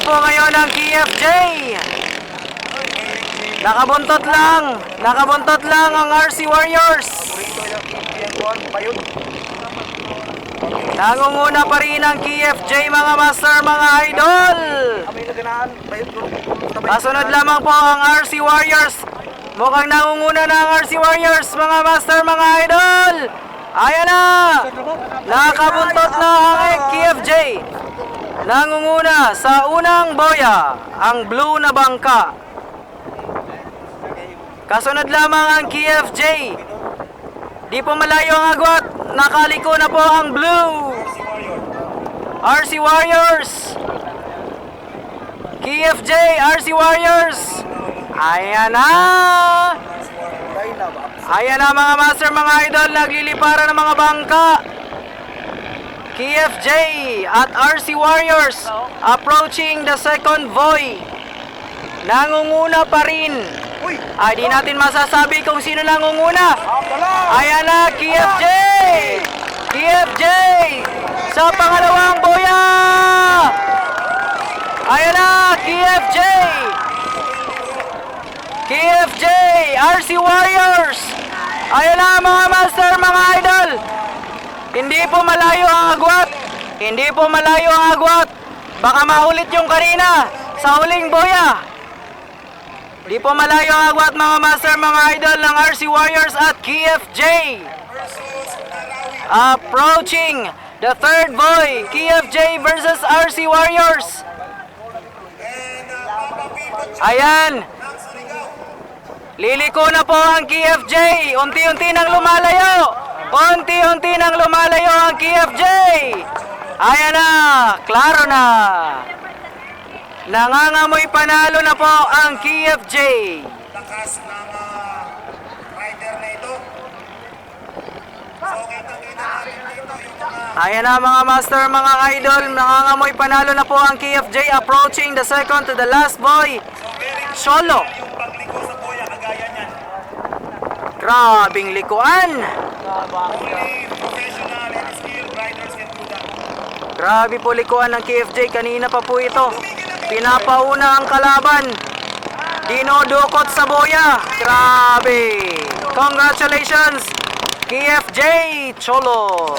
po ngayon ang KFJ. Nakabuntot lang ang RC Warriors. Nangunguna pa rin ang KFJ mga master, mga idol. Kasunod lamang po ang RC Warriors. Mukhang nangunguna na ang RC Warriors mga master, mga idol. Ayan na. Nakabuntot na ang KFJ. Nangunguna sa unang boya ang blue na bangka. Kasunod lamang ang KFJ. Di po malayo ang agwat. Nakaliko na po ang blue. RC Warriors. KFJ, RC Warriors. Ayan na. Ayan na mga master, mga idol. Nagliliparan ng mga bangka. KFJ at RC Warriors approaching the second buoy. Nangunguna pa rin. Ay, di natin masasabi kung sino nangunguna. Ayan na, KFJ! KFJ! Sa pangalawang boya! Ayan na, KFJ! KFJ! RC Warriors! Ayan na mga master, mga idol! Hindi po malayo ang agwat. Hindi po malayo ang agwat. Baka maulit yung kanina sa huling boya. Hindi po malayo ang agwat mga master, mga idol ng RC Warriors at KFJ. Approaching the third buoy. KFJ versus RC Warriors. Ayan. Liliko na po ang KFJ. Unti-unti nang lumalayo. Unti-unti nang lumalayo ang KFJ. Ayan na, klaro na. Nangangamoy panalo na po ang KFJ. Lakas ng rider na ito. So, kitang-kita natin dito yung mga... Ayan na mga master, mga idol. Nangangamoy panalo na po ang KFJ. Approaching the second to the last boy. Solo. Yung pagliko sa boya, kagaya niyan. Grabing likuan. Only professional and skilled riders can do that. Grabe po likuan ng KFJ. Kanina pa po ito. Pinapauna ang kalaban. Dinodukot sa boya. Grabe. Congratulations, KFJ Cholo.